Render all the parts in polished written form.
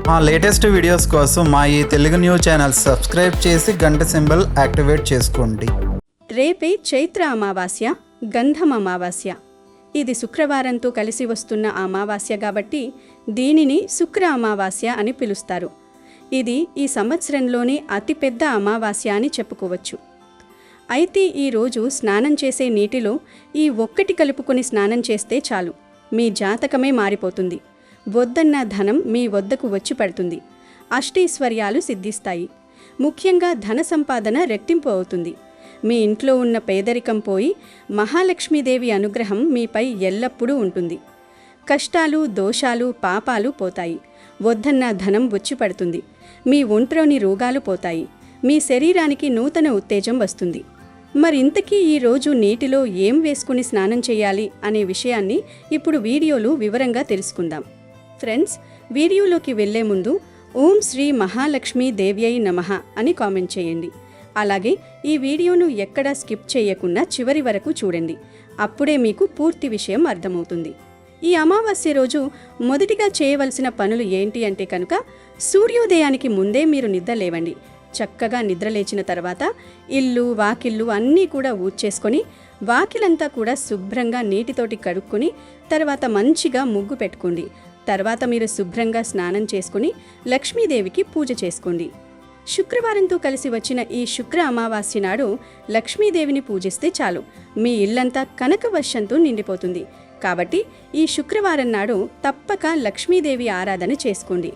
మా latest videos కోసం మా ఈ తెలుగు న్యూస్ ఛానల్ సబ్స్క్రైబ్ చేసి గంట సింబల్ యాక్టివేట్ చేసుకోండి. రేపే చైత్ర అమావాస్య, గంధం అమావాస్య. ఇది శుక్రవారంతో కలిసి వస్తున్న అమావాస్య కాబట్టి దీనిని శుక్ర అమావాస్య అని పిలుస్తారు. ఇది ఈ సంవత్సరంలోనే అతిపెద్ద అమావాస్య అని చెప్పుకోవచ్చు. అయితే ఈరోజు స్నానం చేసే నీటిలో ఈ ఒక్కటి కలుపుకొని స్నానం చేస్తే చాలు, మీ జాతకమే మారిపోతుంది. వద్దన్న ధనం మీ వద్దకు వచ్చి పడుతుంది. అష్టైశ్వర్యాలు సిద్ధిస్తాయి. ముఖ్యంగా ధన సంపాదన రెట్టింపు అవుతుంది. మీ ఇంట్లో ఉన్న పేదరికం పోయి మహాలక్ష్మీదేవి అనుగ్రహం మీపై ఎల్లప్పుడూ ఉంటుంది. కష్టాలు, దోషాలు, పాపాలు పోతాయి. వద్దన్న ధనం వచ్చి పడుతుంది. మీ ఒంట్లోని రోగాలు పోతాయి. మీ శరీరానికి నూతన ఉత్తేజం వస్తుంది. మరింతకీ ఈరోజు నీటిలో ఏం వేసుకుని స్నానం చేయాలి అనే విషయాన్ని ఇప్పుడు వీడియోలో వివరంగా తెలుసుకుందాం. ఫ్రెండ్స్, వీడియోలోకి వెళ్లే ముందు ఓం శ్రీ మహాలక్ష్మీ దేవ్యై నమః అని కామెంట్ చేయండి. అలాగే ఈ వీడియోను ఎక్కడా స్కిప్ చేయకుండా చివరి వరకు చూడండి. అప్పుడే మీకు పూర్తి విషయం అర్థమవుతుంది. ఈ అమావాస్య రోజు మొదటిగా చేయవలసిన పనులు ఏంటి అంటే కనుక, సూర్యోదయానికి ముందే మీరు నిద్ర లేవండి. చక్కగా నిద్రలేచిన తర్వాత ఇల్లు, వాకిళ్ళు అన్నీ కూడా ఊడ్చేసుకొని వాకిలంతా కూడా శుభ్రంగా నీటితోటి కడుక్కొని తర్వాత మంచిగా ముగ్గు పెట్టుకోండి. తర్వాత మీరు శుభ్రంగా స్నానం చేసుకుని లక్ష్మీదేవికి పూజ చేసుకోండి. శుక్రవారంతో కలిసి వచ్చిన ఈ శుక్ర అమావాస్య నాడు లక్ష్మీదేవిని పూజిస్తే చాలు, మీ ఇల్లంతా కనకవర్షంతో నిండిపోతుంది. కాబట్టి ఈ శుక్రవారం నాడు తప్పక లక్ష్మీదేవి ఆరాధన చేసుకోండి.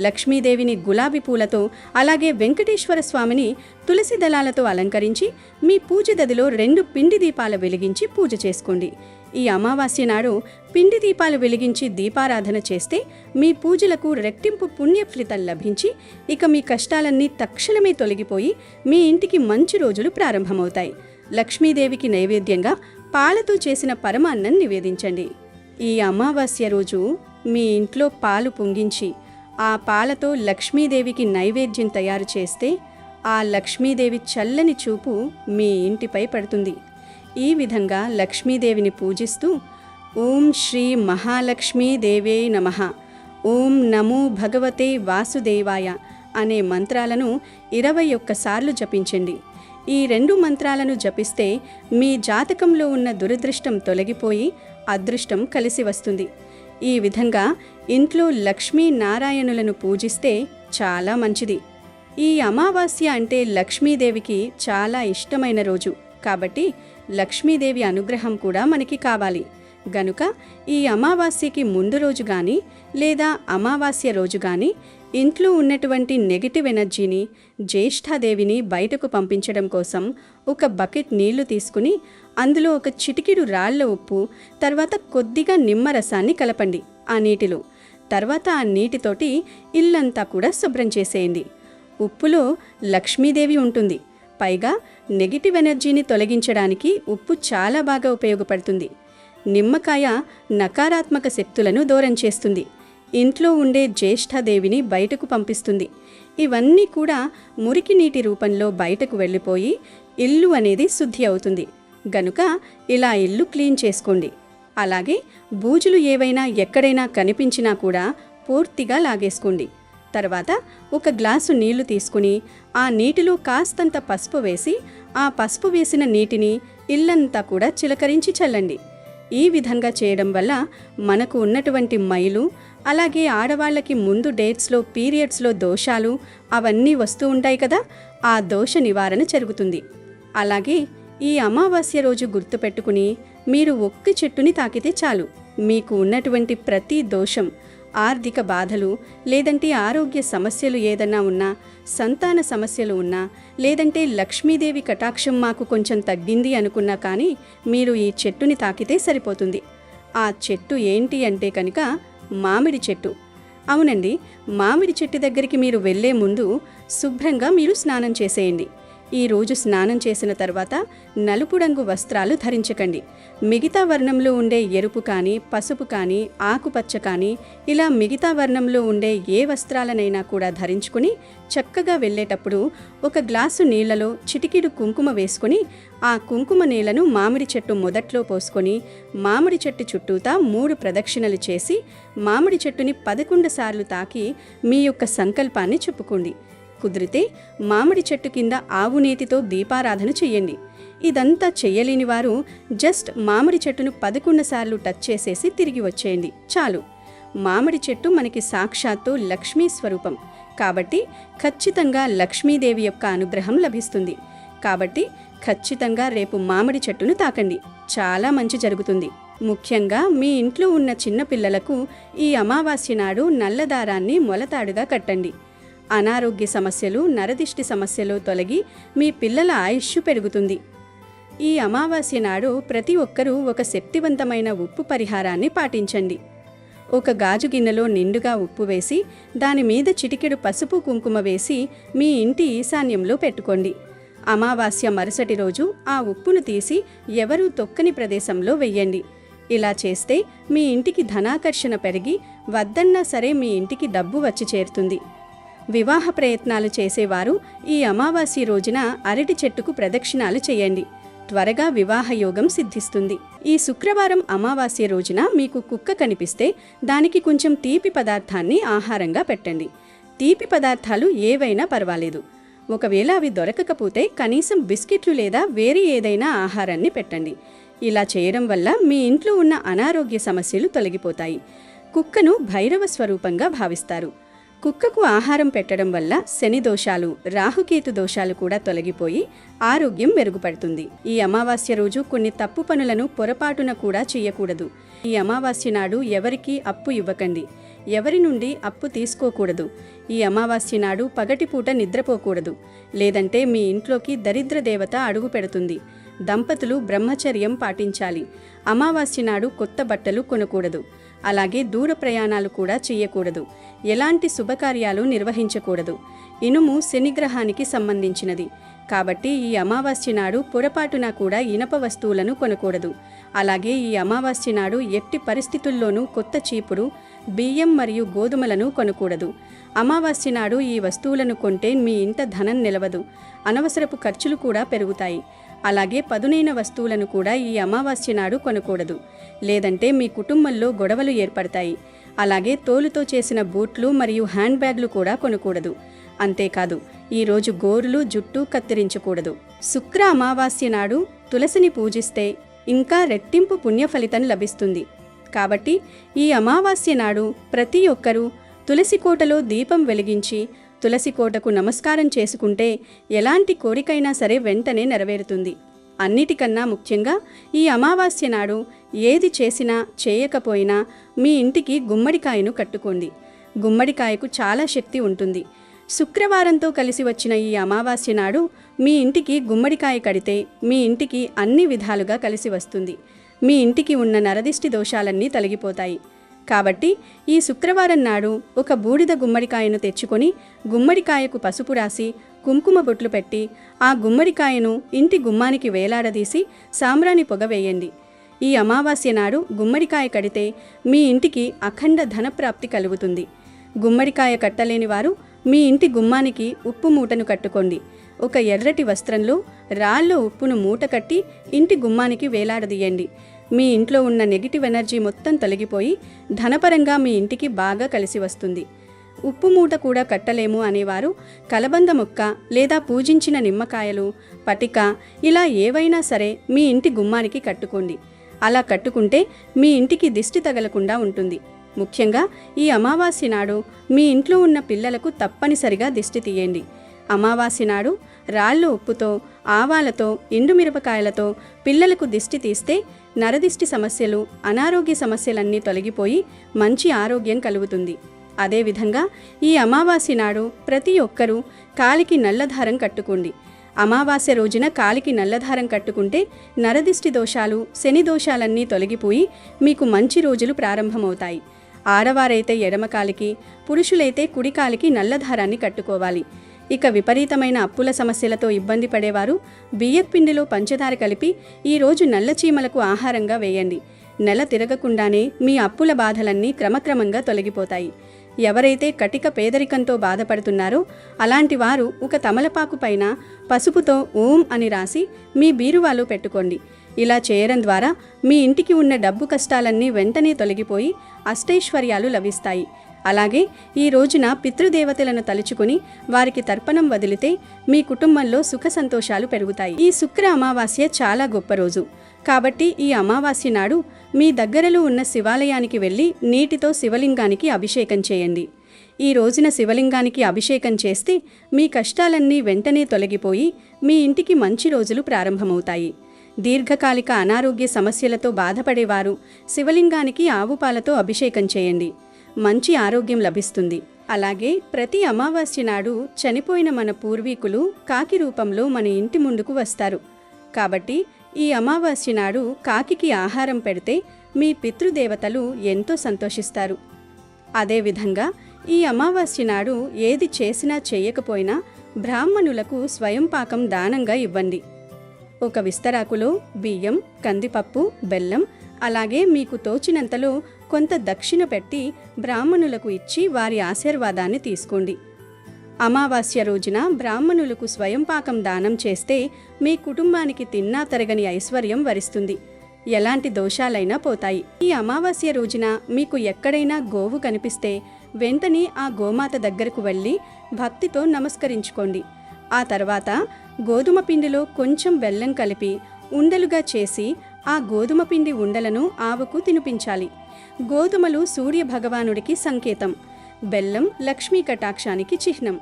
లక్ష్మీదేవిని గులాబీ పూలతో, అలాగే వెంకటేశ్వర స్వామిని తులసి దళాలతో అలంకరించి మీ పూజ గదిలో 2 పిండి దీపాలు వెలిగించి పూజ చేసుకోండి. ఈ అమావాస్య నాడు పిండి దీపాలు వెలిగించి దీపారాధన చేస్తే మీ పూజలకు రెట్టింపు పుణ్య ఫలితం లభించి ఇక మీ కష్టాలన్నీ తక్షణమే తొలగిపోయి మీ ఇంటికి మంచి రోజులు ప్రారంభమవుతాయి. లక్ష్మీదేవికి నైవేద్యంగా పాలతో చేసిన పరమాన్నం నివేదించండి. ఈ అమావాస్య రోజు మీ ఇంట్లో పాలు పొంగించి ఆ పాలతో లక్ష్మీదేవికి నైవేద్యం తయారు చేస్తే ఆ లక్ష్మీదేవి చల్లని చూపు మీ ఇంటిపై పడుతుంది. ఈ విధంగా లక్ష్మీదేవిని పూజిస్తూ ఓం శ్రీ మహాలక్ష్మీ దేవ్యై నమః, ఓం నమో భగవతే వాసుదేవాయ అనే మంత్రాలను 21 సార్లు జపించండి. ఈ 2 మంత్రాలను జపిస్తే మీ జాతకంలో ఉన్న దురదృష్టం తొలగిపోయి అదృష్టం కలిసి వస్తుంది. ఈ విధంగా ఇంట్లో లక్ష్మీ నారాయణులను పూజిస్తే చాలా మంచిది. ఈ అమావాస్య అంటే లక్ష్మీదేవికి చాలా ఇష్టమైన రోజు కాబట్టి లక్ష్మీదేవి అనుగ్రహం కూడా మనకి కావాలి. గనుక ఈ అమావాస్యకి ముందు రోజు కానీ లేదా అమావాస్య రోజు కానీ ఇంట్లో ఉన్నటువంటి నెగిటివ్ ఎనర్జీని, జ్యేష్ఠాదేవిని బయటకు పంపించడం కోసం ఒక బకెట్ నీళ్లు తీసుకుని అందులో ఒక చిటికెడు రాళ్ల ఉప్పు, తర్వాత కొద్దిగా నిమ్మరసాన్ని కలపండి ఆ నీటిలో. తర్వాత ఆ నీటితోటి ఇల్లంతా కూడా శుభ్రం చేసేయండి. ఉప్పులో లక్ష్మీదేవి ఉంటుంది. పైగా నెగిటివ్ ఎనర్జీని తొలగించడానికి ఉప్పు చాలా బాగా ఉపయోగపడుతుంది. నిమ్మకాయ నకారాత్మక శక్తులను దూరం చేస్తుంది. ఇంట్లో ఉండే జ్యేష్ఠాదేవిని బయటకు పంపిస్తుంది. ఇవన్నీ కూడా మురికి నీటి రూపంలో బయటకు వెళ్ళిపోయి ఇల్లు అనేది శుద్ధి అవుతుంది. గనుక ఇలా ఇల్లు క్లీన్ చేసుకోండి. అలాగే బూజులు ఏవైనా ఎక్కడైనా కనిపించినా కూడా పూర్తిగా లాగేసుకోండి. తర్వాత ఒక గ్లాసు నీళ్లు తీసుకుని ఆ నీటిలో కాస్తంత పసుపు వేసి ఆ పసుపు వేసిన నీటిని ఇల్లంతా కూడా చిలకరించి చల్లండి. ఈ విధంగా చేయడం వల్ల మనకు ఉన్నటువంటి మైలు, అలాగే ఆడవాళ్ళకి ముందు డేట్స్లో, పీరియడ్స్లో దోషాలు అవన్నీ వస్తూ ఉంటాయి కదా, ఆ దోష నివారణ జరుగుతుంది. అలాగే ఈ అమావాస్య రోజు గుర్తుపెట్టుకుని మీరు ఒక్క చెట్టుని తాకితే చాలు, మీకు ఉన్నటువంటి ప్రతి దోషం, ఆర్థిక బాధలు, లేదంటే ఆరోగ్య సమస్యలు ఏదన్నా ఉన్నా, సంతాన సమస్యలు ఉన్నా, లేదంటే లక్ష్మీదేవి కటాక్షం మాకు కొంచెం తగ్గింది అనుకున్నా కానీ మీరు ఈ చెట్టుని తాకితే సరిపోతుంది. ఆ చెట్టు ఏంటి అంటే కనుక మామిడి చెట్టు. అవునండి, మామిడి చెట్టు దగ్గరికి మీరు వెళ్లే ముందు శుభ్రంగా మీరు స్నానం చేసేయండి. ఈ రోజు స్నానం చేసిన తర్వాత నలుపు రంగు వస్త్రాలు ధరించకండి. మిగతా వర్ణంలో ఉండే ఎరుపు కానీ, పసుపు కానీ, ఆకుపచ్చ కానీ ఇలా మిగతా వర్ణంలో ఉండే ఏ వస్త్రాలనైనా కూడా ధరించుకుని చక్కగా వెళ్ళేటప్పుడు ఒక గ్లాసు నీళ్లలో చిటికెడు కుంకుమ వేసుకొని ఆ కుంకుమ నీళ్లను మామిడి చెట్టు మొదట్లో పోసుకొని మామిడి చెట్టు చుట్టూతా 3 ప్రదక్షిణలు చేసి మామిడి చెట్టుని 11 సార్లు తాకి మీ యొక్క సంకల్పాన్ని చెప్పుకోండి. కుదిరితే మామిడి చెట్టు కింద ఆవు నేతితో దీపారాధన చెయ్యండి. ఇదంతా చెయ్యలేని వారు జస్ట్ మామిడి చెట్టును 11 సార్లు టచ్ చేసేసి తిరిగి వచ్చేయండి, చాలు. మామిడి చెట్టు మనకి సాక్షాత్తు లక్ష్మీ స్వరూపం కాబట్టి ఖచ్చితంగా లక్ష్మీదేవి యొక్క అనుగ్రహం లభిస్తుంది. కాబట్టి ఖచ్చితంగా రేపు మామిడి చెట్టును తాకండి, చాలా మంచి జరుగుతుంది. ముఖ్యంగా మీ ఇంట్లో ఉన్న చిన్న పిల్లలకు ఈ అమావాస్య నాడు నల్లదారాన్ని మొలతాడుగా కట్టండి. అనారోగ్య సమస్యలు, నరదిష్టి సమస్యలు తొలగి మీ పిల్లల ఆయుష్ పెరుగుతుంది. ఈ అమావాస్య నాడు ప్రతి ఒక్కరూ ఒక శక్తివంతమైన ఉప్పు పరిహారాన్ని పాటించండి. ఒక గాజు గిన్నెలో నిండుగా ఉప్పు వేసి దాని మీద చిటికెడు పసుపు కుంకుమ వేసి మీ ఇంటి ఈశాన్యంలో పెట్టుకోండి. అమావాస్య మరుసటి రోజు ఆ ఉప్పును తీసి ఎవరూ తొక్కని ప్రదేశంలో వెయ్యండి. ఇలా చేస్తే మీ ఇంటికి ధనాకర్షణ పెరిగి వద్దన్నా సరే మీ ఇంటికి డబ్బు వచ్చి చేరుతుంది. వివాహ ప్రయత్నాలు చేసేవారు ఈ అమావాస్య రోజున అరటి చెట్టుకు ప్రదక్షిణాలు చేయండి, త్వరగా వివాహ యోగం సిద్ధిస్తుంది. ఈ శుక్రవారం అమావాస్య రోజున మీకు కుక్క కనిపిస్తే దానికి కొంచెం తీపి పదార్థాన్ని ఆహారంగా పెట్టండి. తీపి పదార్థాలు ఏవైనా పర్వాలేదు. ఒకవేళ అవి దొరకకపోతే కనీసం బిస్కెట్లు లేదా వేరే ఏదైనా ఆహారాన్ని పెట్టండి. ఇలా చేయడం వల్ల మీ ఇంట్లో ఉన్న అనారోగ్య సమస్యలు తొలగిపోతాయి. కుక్కను భైరవ స్వరూపంగా భావిస్తారు. కుక్కకు ఆహారం పెట్టడం వల్ల శని దోషాలు, రాహుకేతు దోషాలు కూడా తొలగిపోయి ఆరోగ్యం మెరుగుపడుతుంది. ఈ అమావాస్య రోజు కొన్ని తప్పు పనులను పొరపాటున కూడా చేయకూడదు. ఈ అమావాస్య నాడు ఎవరికీ అప్పు ఇవ్వకండి, ఎవరి నుండి అప్పు తీసుకోకూడదు. ఈ అమావాస్య నాడు పగటిపూట నిద్రపోకూడదు, లేదంటే మీ ఇంట్లోకి దరిద్ర దేవత అడుగు పెడుతుంది. దంపతులు బ్రహ్మచర్యం పాటించాలి. అమావాస్య నాడు కొత్త బట్టలు కొనకూడదు. అలాగే దూర ప్రయాణాలు కూడా చేయకూడదు. ఎలాంటి శుభకార్యాలు నిర్వహించకూడదు. ఇనుము శనిగ్రహానికి సంబంధించినది కాబట్టి ఈ అమావాస్య నాడు పొరపాటున కూడా ఇనప వస్తువులను కొనకూడదు. అలాగే ఈ అమావాస్య నాడు ఎట్టి పరిస్థితుల్లోనూ కొత్త చీపురు, బియ్యం మరియు గోధుమలను కొనకూడదు. అమావాస్య నాడు ఈ వస్తువులను కొంటే మీ ఇంట ధనం నిలవదు, అనవసరపు ఖర్చులు కూడా పెరుగుతాయి. అలాగే పదునైన వస్తువులను కూడా ఈ అమావాస్య నాడు కొనకూడదు, లేదంటే మీ కుటుంబంలో గొడవలు ఏర్పడతాయి. అలాగే తోలుతో చేసిన బూట్లు మరియు హ్యాండ్ బ్యాగ్లు కూడా కొనకూడదు. అంతేకాదు ఈరోజు గోరులు, జుట్టు కత్తిరించకూడదు. శుక్ర అమావాస్య నాడు తులసిని పూజిస్తే ఇంకా రెట్టింపు పుణ్య ఫలితం లభిస్తుంది. కాబట్టి ఈ అమావాస్య నాడు ప్రతి ఒక్కరూ తులసి కోటలో దీపం వెలిగించి తులసి కోటకు నమస్కారం చేసుకుంటే ఎలాంటి కోరికైనా సరే వెంటనే నెరవేరుతుంది. అన్నిటికన్నా ముఖ్యంగా ఈ అమావాస్య నాడు ఏది చేసినా చేయకపోయినా మీ ఇంటికి గుమ్మడికాయను కట్టుకోండి. గుమ్మడికాయకు చాలా శక్తి ఉంటుంది. శుక్రవారంతో కలిసి వచ్చిన ఈ అమావాస్య నాడు మీ ఇంటికి గుమ్మడికాయ కడితే మీ ఇంటికి అన్ని విధాలుగా కలిసి వస్తుంది. మీ ఇంటికి ఉన్న నరదిష్టి దోషాలన్నీ తొలగిపోతాయి. కాబట్టి ఈ శుక్రవారం నాడు ఒక బూడిద గుమ్మడికాయను తెచ్చుకొని గుమ్మడికాయకు పసుపు రాసి కుంకుమ బొట్లు పెట్టి ఆ గుమ్మడికాయను ఇంటి గుమ్మానికి వేలాడదీసి సాంబ్రాణి పొగ వేయండి. ఈ అమావాస్య నాడు గుమ్మడికాయ కడితే మీ ఇంటికి అఖండ ధనప్రాప్తి కలుగుతుంది. గుమ్మడికాయ కట్టలేని వారు మీ ఇంటి గుమ్మానికి ఉప్పు మూటను కట్టుకోండి. ఒక ఎర్రటి వస్త్రంలో రాళ్ళో ఉప్పును మూట కట్టి ఇంటి గుమ్మానికి వేలాడదీయండి. మీ ఇంట్లో ఉన్న నెగిటివ్ ఎనర్జీ మొత్తం తొలగిపోయి ధనపరంగా మీ ఇంటికి బాగా కలిసి వస్తుంది. ఉప్పు మూట కూడా కట్టలేము అనేవారు కలబంద మొక్క లేదా పూజించిన నిమ్మకాయలు, పటిక ఇలా ఏవైనా సరే మీ ఇంటి గుమ్మానికి కట్టుకోండి. అలా కట్టుకుంటే మీ ఇంటికి దిష్టి తగలకుండా ఉంటుంది. ముఖ్యంగా ఈ అమావాస్య నాడు మీ ఇంట్లో ఉన్న పిల్లలకు తప్పనిసరిగా దిష్టి తీయండి. అమావాస్య నాడు రాళ్ళు ఉప్పుతో, ఆవాలతో, ఎండుమిరపకాయలతో పిల్లలకు దిష్టి తీస్తే నరదిష్టి సమస్యలు, అనారోగ్య సమస్యలన్నీ తొలగిపోయి మంచి ఆరోగ్యం కలుగుతుంది. అదేవిధంగా ఈ అమావాస్య నాడు ప్రతి ఒక్కరూ కాలికి నల్లదారం కట్టుకోండి. అమావాస్య రోజున కాలికి నల్లదారం కట్టుకుంటే నరదిష్టి దోషాలు, శని దోషాలన్నీ తొలగిపోయి మీకు మంచి రోజులు ప్రారంభమవుతాయి. ఆడవారైతే ఎడమ కాలికి, పురుషులైతే కుడి కాలికి నల్లదారాన్ని కట్టుకోవాలి. ఇక విపరీతమైన అప్పుల సమస్యలతో ఇబ్బంది పడేవారు బియ్యపిండిలో పంచదార కలిపి ఈరోజు నల్ల చీమలకు ఆహారంగా వేయండి. నెల తిరగకుండానే మీ అప్పుల బాధలన్నీ క్రమక్రమంగా తొలగిపోతాయి. ఎవరైతే కటిక పేదరికంతో బాధపడుతున్నారో అలాంటి వారు ఒక తమలపాకు పైన పసుపుతో ఓం అని రాసి మీ బీరువాలో పెట్టుకోండి. ఇలా చేయడం ద్వారా మీ ఇంటికి ఉన్న డబ్బు కష్టాలన్నీ వెంటనే తొలగిపోయి అష్టైశ్వర్యాలు లభిస్తాయి. అలాగే ఈ రోజున పితృదేవతలను తలుచుకుని వారికి తర్పణం వదిలితే మీ కుటుంబంలో సుఖ సంతోషాలు పెరుగుతాయి. ఈ శుక్ర అమావాస్య చాలా గొప్ప రోజు కాబట్టి ఈ అమావాస్య నాడు మీ దగ్గరలో ఉన్న శివాలయానికి వెళ్ళి నీటితో శివలింగానికి అభిషేకం చేయండి. ఈ రోజున శివలింగానికి అభిషేకం చేస్తే మీ కష్టాలన్నీ వెంటనే తొలగిపోయి మీ ఇంటికి మంచి రోజులు ప్రారంభమవుతాయి. దీర్ఘకాలిక అనారోగ్య సమస్యలతో బాధపడేవారు శివలింగానికి ఆవు పాలతో అభిషేకం చేయండి. మంచి ఆరోగ్యం లభిస్తుంది. అలాగే ప్రతి అమావాస్య నాడు చనిపోయిన మన పూర్వీకులు కాకి రూపంలో మన ఇంటి ముందుకు వస్తారు. కాబట్టి ఈ అమావాస్య నాడు కాకికి ఆహారం పెడితే మీ పితృదేవతలు ఎంతో సంతోషిస్తారు. అదేవిధంగా ఈ అమావాస్య నాడు ఏది చేసినా చేయకపోయినా బ్రాహ్మణులకు స్వయం పాకం దానంగా ఇవ్వండి. ఒక విస్తరాకులో బియ్యం, కందిపప్పు, బెల్లం అలాగే మీకు తోచినంతలో కొంత దక్షిణ పెట్టి బ్రాహ్మణులకు ఇచ్చి వారి ఆశీర్వాదాన్ని తీసుకోండి. అమావాస్య రోజున బ్రాహ్మణులకు స్వయంపాకం దానం చేస్తే మీ కుటుంబానికి తిన్నా తరగని ఐశ్వర్యం వరిస్తుంది. ఎలాంటి దోషాలైనా పోతాయి. ఈ అమావాస్య రోజున మీకు ఎక్కడైనా గోవు కనిపిస్తే వెంటనే ఆ గోమాత దగ్గరకు వెళ్ళి భక్తితో నమస్కరించుకోండి. ఆ తర్వాత గోధుమ పిండిలో కొంచెం బెల్లం కలిపి ఉండలుగా చేసి ఆ గోధుమ పిండి ఉండలను ఆవుకు తినిపించాలి. గోధుమలు సూర్య భగవానుడికి సంకేతం, బెల్లం లక్ష్మీ కటాక్షానికి చిహ్నం.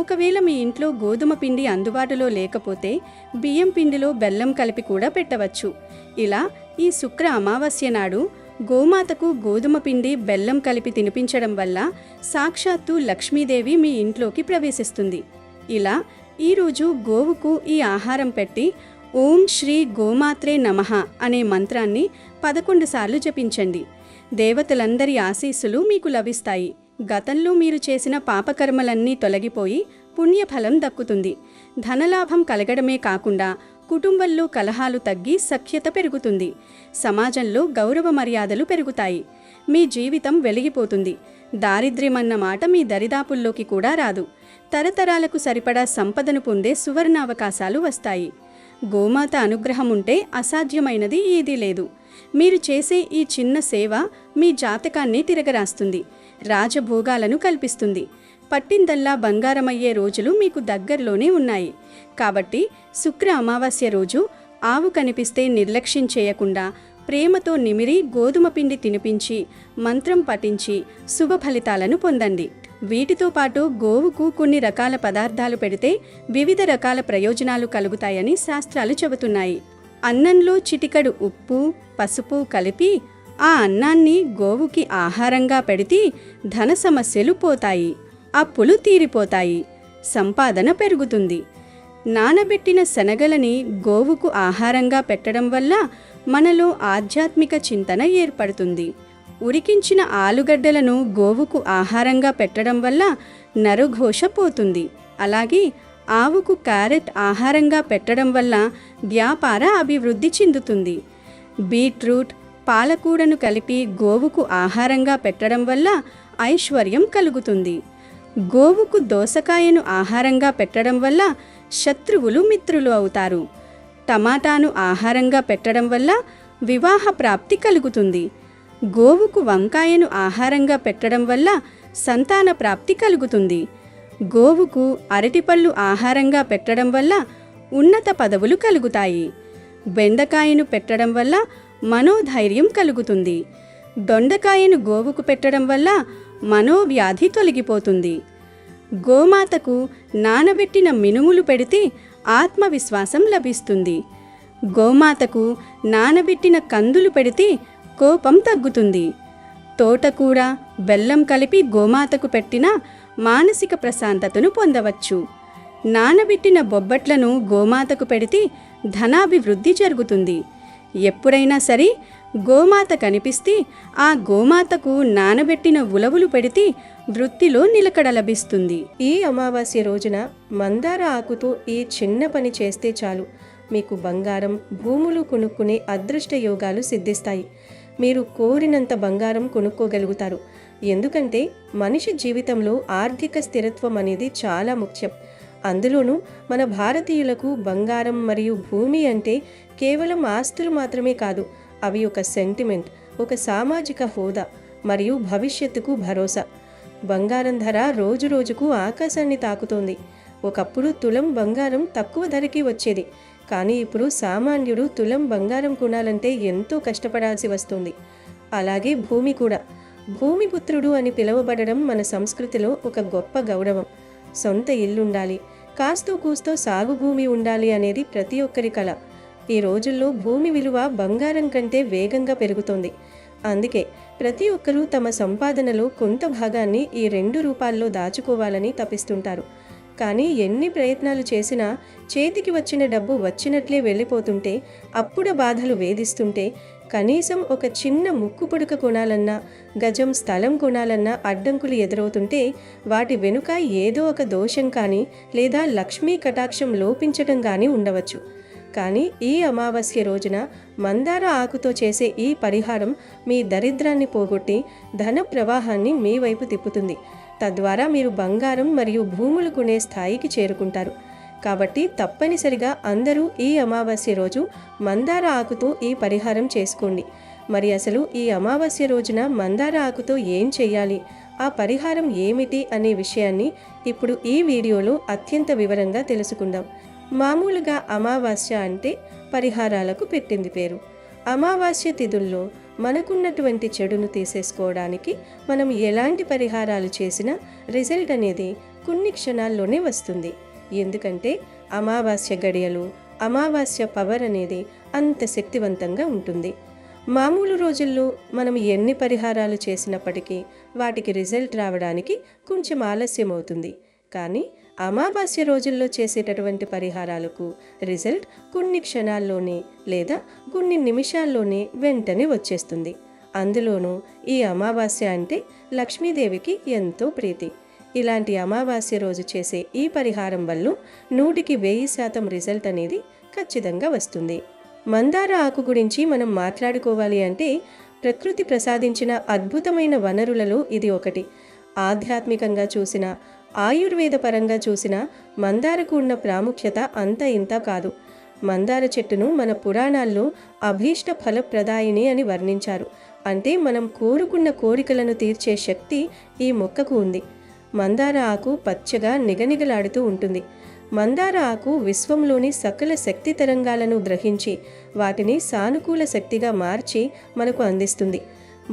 ఒకవేళ మీ ఇంట్లో గోధుమ పిండి అందుబాటులో లేకపోతే బియ్యం పిండిలో బెల్లం కలిపి కూడా పెట్టవచ్చు. ఇలా ఈ శుక్ర అమావాస్య నాడు గోమాతకు గోధుమ పిండి బెల్లం కలిపి తినిపించడం వల్ల సాక్షాత్తు లక్ష్మీదేవి మీ ఇంట్లోకి ప్రవేశిస్తుంది. ఇలా ఈరోజు గోవుకు ఈ ఆహారం పెట్టి ఓం శ్రీ గోమాత్రే నమః అనే మంత్రాన్ని 11 సార్లు జపించండి. దేవతలందరి ఆశీస్సులు మీకు లభిస్తాయి. గతంలో మీరు చేసిన పాపకర్మలన్నీ తొలగిపోయి పుణ్యఫలం దక్కుతుంది. ధనలాభం కలగడమే కాకుండా కుటుంబంలో కలహాలు తగ్గి సఖ్యత పెరుగుతుంది. సమాజంలో గౌరవ మర్యాదలు పెరుగుతాయి. మీ జీవితం వెలిగిపోతుంది. దారిద్ర్యమన్న మాట మీ దరిదాపుల్లోకి కూడా రాదు. తరతరాలకు సరిపడా సంపదను పొందే సువర్ణావకాశాలు వస్తాయి. గోమాత అనుగ్రహం ఉంటే అసాధ్యమైనది ఏదీ లేదు. మీరు చేసే ఈ చిన్న సేవ మీ జాతకాన్ని తిరగరాస్తుంది, రాజభోగాలను కల్పిస్తుంది. పట్టిందల్లా బంగారమయ్యే రోజులు మీకు దగ్గరలోనే ఉన్నాయి. కాబట్టి శుక్ర అమావాస్య రోజు ఆవు కనిపిస్తే నిర్లక్ష్యం చేయకుండా ప్రేమతో నిమిరి గోధుమ పిండి తినిపించి మంత్రం పఠించి శుభ ఫలితాలను పొందండి. వీటితో పాటు గోవుకు కొన్ని రకాల పదార్థాలు పెడితే వివిధ రకాల ప్రయోజనాలు కలుగుతాయని శాస్త్రాలు చెబుతున్నాయి. అన్నంలో చిటికడు ఉప్పు, పసుపు కలిపి ఆ అన్నాన్ని గోవుకి ఆహారంగా పెడితే ధన సమస్యలు పోతాయి, అప్పులు తీరిపోతాయి, సంపాదన పెరుగుతుంది. నానబెట్టిన శనగలని గోవుకు ఆహారంగా పెట్టడం వల్ల మనలో ఆధ్యాత్మిక చింతన ఏర్పడుతుంది. ఉడికించిన ఆలుగడ్డలను గోవుకు ఆహారంగా పెట్టడం వల్ల నరఘోష పోతుంది. అలాగే ఆవుకు క్యారెట్ ఆహారంగా పెట్టడం వల్ల వ్యాపార అభివృద్ధి చెందుతుంది. బీట్రూట్, పాలకూరను కలిపి గోవుకు ఆహారంగా పెట్టడం వల్ల ఐశ్వర్యం కలుగుతుంది. గోవుకు దోసకాయను ఆహారంగా పెట్టడం వల్ల శత్రువులు మిత్రులు అవుతారు. టమాటాను ఆహారంగా పెట్టడం వల్ల వివాహ ప్రాప్తి కలుగుతుంది. గోవుకు వంకాయను ఆహారంగా పెట్టడం వల్ల సంతాన ప్రాప్తి కలుగుతుంది. గోవుకు అరటిపళ్ళు ఆహారంగా పెట్టడం వల్ల ఉన్నత పదవులు కలుగుతాయి. బెండకాయను పెట్టడం వల్ల మనోధైర్యం కలుగుతుంది. దొండకాయను గోవుకు పెట్టడం వల్ల మనోవ్యాధి తొలగిపోతుంది. గోమాతకు నానబెట్టిన మినుములు పెడితే ఆత్మవిశ్వాసం లభిస్తుంది. గోమాతకు నానబెట్టిన కందులు పెడితే కోపం తగ్గుతుంది. తోటకూర, బెల్లం కలిపి గోమాతకు పెట్టినా మానసిక ప్రశాంతతను పొందవచ్చు. నానబెట్టిన బొబ్బట్లను గోమాతకు పెడితే ధనాభివృద్ధి జరుగుతుంది. ఎప్పుడైనా సరే గోమాత కనిపిస్తే ఆ గోమాతకు నానబెట్టిన ఉలవలు పెడితే వృత్తిలో నిలకడ లభిస్తుంది. ఈ అమావాస్య రోజున మందార ఆకుతో ఈ చిన్న పని చేస్తే చాలు, మీకు బంగారం, భూములు కొనుక్కునే అదృష్ట యోగాలు సిద్ధిస్తాయి. మీరు కోరినంత బంగారం కొనుక్కోగలుగుతారు. ఎందుకంటే మనిషి జీవితంలో ఆర్థిక స్థిరత్వం అనేది చాలా ముఖ్యం. అందులోనూ మన భారతీయులకు బంగారం మరియు భూమి అంటే కేవలం ఆస్తులు మాత్రమే కాదు, అవి ఒక సెంటిమెంట్, ఒక సామాజిక హోదా మరియు భవిష్యత్తుకు భరోసా. బంగారం ధర రోజు రోజుకు ఆకాశాన్ని తాకుతోంది. ఒకప్పుడు తులం బంగారం తక్కువ ధరకి వచ్చేది, కానీ ఇప్పుడు సామాన్యుడు తులం బంగారం కొనాలంటే ఎంతో కష్టపడాల్సి వస్తుంది. అలాగే భూమి కూడా. భూమిపుత్రుడు అని పిలువబడడం మన సంస్కృతిలో ఒక గొప్ప గౌరవం. సొంత ఇల్లుండాలి, కాస్తో కూస్తో సాగు భూమి ఉండాలి అనేది ప్రతి ఒక్కరి కల. ఈ రోజుల్లో భూమి విలువ బంగారం కంటే వేగంగా పెరుగుతోంది. అందుకే ప్రతి ఒక్కరూ తమ సంపాదనలో కొంత భాగాన్ని ఈ 2 రూపాల్లో దాచుకోవాలని తపిస్తుంటారు. కానీ ఎన్ని ప్రయత్నాలు చేసినా చేతికి వచ్చిన డబ్బు వచ్చినట్లే వెళ్ళిపోతుంటే, అప్పుడ బాధలు వేధిస్తుంటే, కనీసం ఒక చిన్న ముక్కు పుడక కొనాలన్నా, గజం స్థలం కొనాలన్నా అడ్డంకులు ఎదురవుతుంటే, వాటి వెనుక ఏదో ఒక దోషం కానీ లేదా లక్ష్మీ కటాక్షం లోపించడం కానీ ఉండవచ్చు. కానీ ఈ అమావాస్య రోజున మందార ఆకుతో చేసే ఈ పరిహారం మీ దరిద్రాన్ని పోగొట్టి ధన ప్రవాహాన్ని మీ వైపు తిప్పుతుంది. తద్వారా మీరు బంగారం మరియు భూములు కొనే స్థాయికి చేరుకుంటారు. కాబట్టి తప్పనిసరిగా అందరూ ఈ అమావాస్య రోజు మందార ఆకుతో ఈ పరిహారం చేసుకోండి. మరి అసలు ఈ అమావాస్య రోజున మందార ఆకుతో ఏం చేయాలి, ఆ పరిహారం ఏమిటి అనే విషయాన్ని ఇప్పుడు ఈ వీడియోలో అత్యంత వివరంగా తెలుసుకుందాం. మామూలుగా అమావాస్య అంటే పరిహారాలకు పెట్టింది పేరు. అమావాస్య తిథుల్లో మనకున్నటువంటి చెడును తీసేసుకోవడానికి మనం ఎలాంటి పరిహారాలు చేసినా రిజల్ట్ అనేది కొన్ని క్షణాల్లోనే వస్తుంది. ఎందుకంటే అమావాస్య గడియలు, అమావాస్య పవర్ అనేది అంత శక్తివంతంగా ఉంటుంది. మామూలు రోజుల్లో మనం ఎన్ని పరిహారాలు చేసినప్పటికీ వాటికి రిజల్ట్ రావడానికి కొంచెం ఆలస్యం అవుతుంది. కానీ అమావాస్య రోజుల్లో చేసేటటువంటి పరిహారాలకు రిజల్ట్ కొన్ని క్షణాల్లోనే లేదా కొన్ని నిమిషాల్లోనే వెంటనే వచ్చేస్తుంది. అందులోనూ ఈ అమావాస్య అంటే లక్ష్మీదేవికి ఎంతో ప్రీతి. ఇలాంటి అమావాస్య రోజు చేసే ఈ పరిహారం వల్ల 100% రిజల్ట్ అనేది ఖచ్చితంగా వస్తుంది. మందార ఆకు గురించి మనం మాట్లాడుకోవాలి అంటే ప్రకృతి ప్రసాదించిన అద్భుతమైన వనరులలో ఇది ఒకటి. ఆధ్యాత్మికంగా చూసినా, ఆయుర్వేద పరంగా చూసినా మందారకు ఉన్న ప్రాముఖ్యత అంత ఇంత కాదు. మందార చెట్టును మన పురాణాల్లో అభీష్ట ఫలప్రదాయిని అని వర్ణించారు. అంటే మనం కోరుకున్న కోరికలను తీర్చే శక్తి ఈ మొక్కకు ఉంది. మందార ఆకు పచ్చగా నిగనిగలాడుతూ ఉంటుంది. మందార ఆకు విశ్వంలోని సకల శక్తి తరంగాలను గ్రహించి వాటిని సానుకూల శక్తిగా మార్చి మనకు అందిస్తుంది.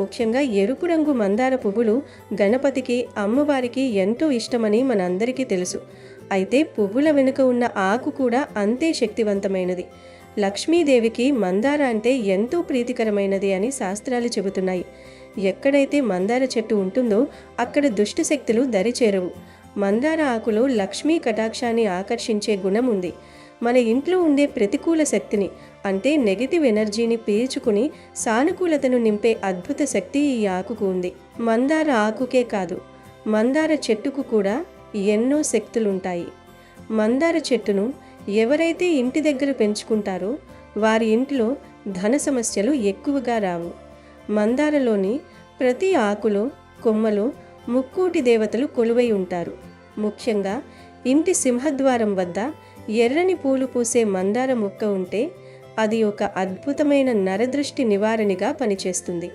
ముఖ్యంగా ఎరుపు రంగు మందార పువ్వులు గణపతికి, అమ్మవారికి ఎంతో ఇష్టమని మనందరికీ తెలుసు. అయితే పువ్వుల వెనుక ఉన్న ఆకు కూడా అంతే శక్తివంతమైనది. లక్ష్మీదేవికి మందార అంటే ఎంతో ప్రీతికరమైనది అని శాస్త్రాలు చెబుతున్నాయి. ఎక్కడైతే మందార చెట్టు ఉంటుందో అక్కడ దుష్ట శక్తులు దరిచేరవు. మందార ఆకులో లక్ష్మీ కటాక్షాన్ని ఆకర్షించే గుణం ఉంది. మన ఇంట్లో ఉండే ప్రతికూల శక్తిని అంటే నెగిటివ్ ఎనర్జీని పీల్చుకుని సానుకూలతను నింపే అద్భుత శక్తి ఈ ఆకుకు ఉంది. మందార ఆకుకే కాదు, మందార చెట్టుకు కూడా ఎన్నో శక్తులుంటాయి. మందార చెట్టును ఎవరైతే ఇంటి దగ్గర పెంచుకుంటారో వారి ఇంట్లో ధన సమస్యలు ఎక్కువగా రావు. మందారలోని ప్రతి ఆకులో, కొమ్మలో ముక్కోటి దేవతలు కొలువై ఉంటారు. ముఖ్యంగా ఇంటి సింహద్వారం వద్ద ఎర్రని పూలు పూసే మందార మొక్క ఉంటే అది ఒక అద్భుతమైన నరదృష్టి నివారణగా పనిచేస్తుంది.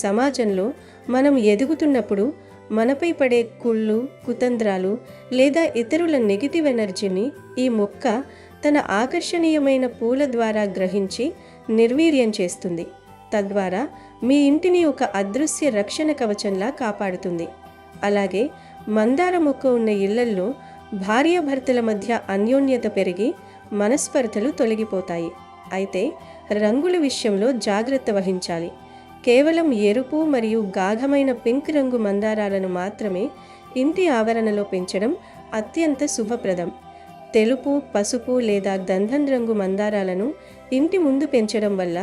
సమాజంలో మనం ఎదుగుతున్నప్పుడు మనపై పడే కుళ్ళు, కుతంత్రాలు లేదా ఇతరుల నెగిటివ్ ఎనర్జీని ఈ మొక్క తన ఆకర్షణీయమైన పూల ద్వారా గ్రహించి నిర్వీర్యం చేస్తుంది. తద్వారా మీ ఇంటిని ఒక అదృశ్య రక్షణ కవచంలా కాపాడుతుంది. అలాగే మందార మొక్క ఉన్న ఇళ్లల్లో భార్యాభర్తల మధ్య అన్యోన్యత పెరిగి మనస్పర్ధలు తొలగిపోతాయి. అయితే రంగుల విషయంలో జాగ్రత్త వహించాలి. కేవలం ఎరుపు మరియు గాఢమైన పింక్ రంగు మందారాలను మాత్రమే ఇంటి ఆవరణలో పెంచడం అత్యంత శుభప్రదం. తెలుపు, పసుపు లేదా గంధం రంగు మందారాలను ఇంటి ముందు పెంచడం వల్ల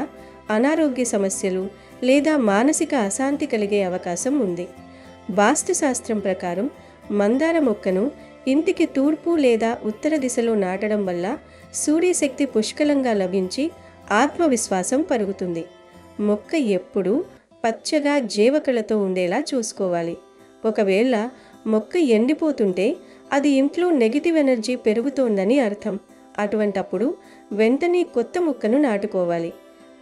అనారోగ్య సమస్యలు లేదా మానసిక అశాంతి కలిగే అవకాశం ఉంది. వాస్తుశాస్త్రం ప్రకారం మందార మొక్కను ఇంటికి తూర్పు లేదా ఉత్తర దిశలో నాటడం వల్ల సూర్యశక్తి పుష్కలంగా లభించి ఆత్మవిశ్వాసం పెరుగుతుంది. మొక్క ఎప్పుడూ పచ్చగా జీవకళతో ఉండేలా చూసుకోవాలి. ఒకవేళ మొక్క ఎండిపోతుంటే అది ఇంట్లో నెగిటివ్ ఎనర్జీ పెరుగుతోందని అర్థం. అటువంటప్పుడు వెంటనే కొత్త మొక్కను నాటుకోవాలి.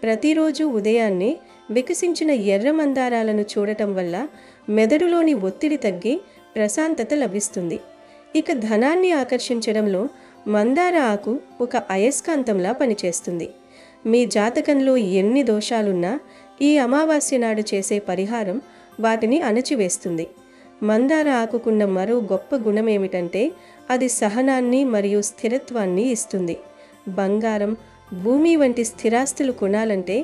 ప్రతిరోజు ఉదయాన్నే వికసించిన ఎర్ర మందారాలను చూడటం వల్ల మెదడులోని ఒత్తిడి తగ్గి ప్రశాంతత లభిస్తుంది. ఇక ధనాన్ని ఆకర్షించడంలో మందార ఆకు ఒక అయస్కాంతంలా పనిచేస్తుంది. మీ జాతకంలో ఎన్ని దోషాలున్నా ఈ అమావాస్య నాడు చేసే పరిహారం వాటిని అణచివేస్తుంది. మందార ఆకుకున్న మరో గొప్ప గుణమేమిటంటే అది సహనాన్ని మరియు స్థిరత్వాన్ని ఇస్తుంది. బంగారం, భూమి వంటి స్థిరాస్తులు కొనాలంటే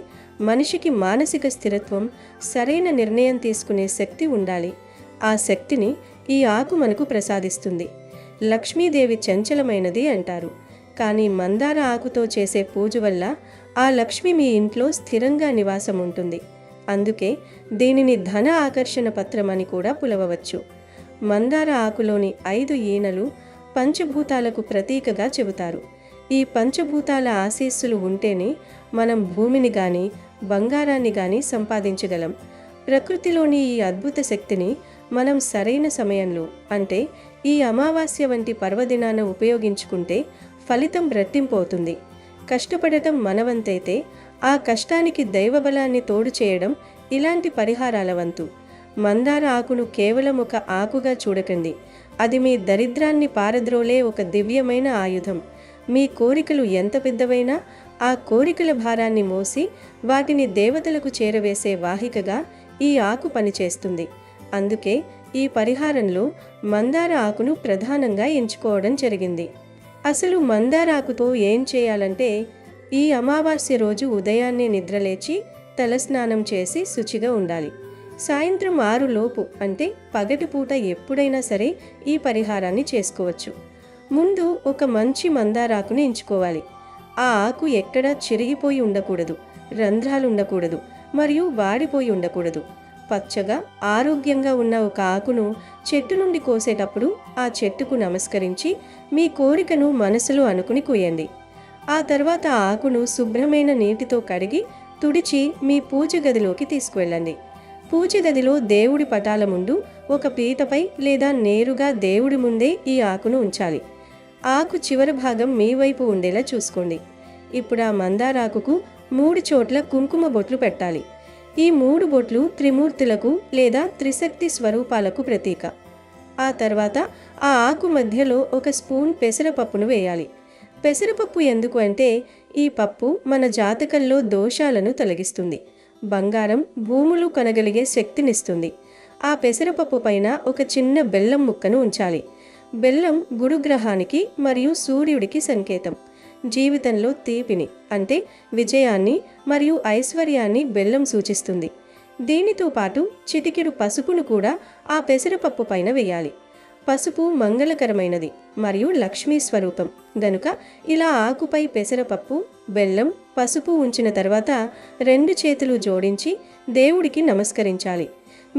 మనిషికి మానసిక స్థిరత్వం, సరైన నిర్ణయం తీసుకునే శక్తి ఉండాలి. ఆ శక్తిని ఈ ఆకు మనకు ప్రసాదిస్తుంది. లక్ష్మీదేవి చంచలమైనది అంటారు. కానీ మందార ఆకుతో చేసే పూజ వల్ల ఆ లక్ష్మి మీ ఇంట్లో స్థిరంగా నివాసం ఉంటుంది. అందుకే దీనిని ధన ఆకర్షణ పత్రం అని కూడా పిలవవచ్చు. మందార ఆకులోని 5 ఈనెలు పంచభూతాలకు ప్రతీకగా చెబుతారు. ఈ పంచభూతాల ఆశీస్సులు ఉంటేనే మనం భూమిని కానీ బంగారాన్ని కానీ సంపాదించగలం. ప్రకృతిలోని ఈ అద్భుత శక్తిని మనం సరైన సమయంలో, అంటే ఈ అమావాస్య వంటి పర్వదినాన ఉపయోగించుకుంటే ఫలితం రెట్టింపు అవుతుంది. కష్టపడటం మనవంతైతే ఆ కష్టానికి దైవబలాన్ని తోడు చేయడం ఇలాంటి పరిహారాల వంతు. మందార ఆకును కేవలం ఒక ఆకుగా చూడకండి. అది మీ దరిద్రాన్ని పారద్రోలే ఒక దివ్యమైన ఆయుధం. మీ కోరికలు ఎంత పెద్దవైనా ఆ కోరికల భారాన్ని మోసి వాటిని దేవతలకు చేరవేసే వాహికగా ఈ ఆకు పనిచేస్తుంది. అందుకే ఈ పరిహారంలో మందార ఆకును ప్రధానంగా ఎంచుకోవడం జరిగింది. అసలు మందార ఆకుతో ఏం చేయాలంటే, ఈ అమావాస్య రోజు ఉదయాన్నే నిద్రలేచి తలస్నానం చేసి శుచిగా ఉండాలి. సాయంత్రం 6 లోపు, అంటే పగటిపూట ఎప్పుడైనా సరే ఈ పరిహారాన్ని చేసుకోవచ్చు. ముందు ఒక మంచి మందారాకుని ఎంచుకోవాలి. ఆ ఆకు ఎక్కడా చిరిగిపోయి ఉండకూడదు, రంధ్రాలు ఉండకూడదు, మరియు వాడిపోయి ఉండకూడదు. పచ్చగా ఆరోగ్యంగా ఉన్న ఒక ఆకును చెట్టు నుండి కోసేటప్పుడు ఆ చెట్టుకు నమస్కరించి మీ కోరికను మనసులో అనుకుని కోయండి. ఆ తర్వాత ఆ ఆకును శుభ్రమైన నీటితో కడిగి తుడిచి మీ పూజ గదిలోకి తీసుకువెళ్ళండి. పూజ గదిలో దేవుడి పటాల ముందు ఒక పీటపై లేదా నేరుగా దేవుడి ముందే ఈ ఆకును ఉంచాలి. ఆకు చివరి భాగం మీ వైపు ఉండేలా చూసుకోండి. ఇప్పుడు ఆ మందారాకుకు 3 చోట్ల కుంకుమ బొట్లు పెట్టాలి. ఈ 3 బొట్లు త్రిమూర్తులకు లేదా త్రిశక్తి స్వరూపాలకు ప్రతీక. ఆ తర్వాత ఆ ఆకు మధ్యలో ఒక స్పూన్ పెసరపప్పును వేయాలి. పెసరపప్పు ఎందుకు అంటే, ఈ పప్పు మన జాతకంలో దోషాలను తొలగిస్తుంది, బంగారం, భూములు కొనగలిగే శక్తినిస్తుంది. ఆ పెసరపప్పు పైన ఒక చిన్న బెల్లం ముక్కను ఉంచాలి. బెల్లం గురుగ్రహానికి మరియు సూర్యుడికి సంకేతం. జీవితంలో తీపిని, అంటే విజయాన్ని మరియు ఐశ్వర్యాన్ని బెల్లం సూచిస్తుంది. దీనితో పాటు చిటికెడు పసుపును కూడా ఆ పెసరపప్పు పైన వేయాలి. పసుపు మంగళకరమైనది మరియు లక్ష్మీ స్వరూపం గనుక ఇలా ఆకుపై పెసరపప్పు, బెల్లం, పసుపు ఉంచిన తర్వాత 2 చేతులు జోడించి దేవుడికి నమస్కరించాలి.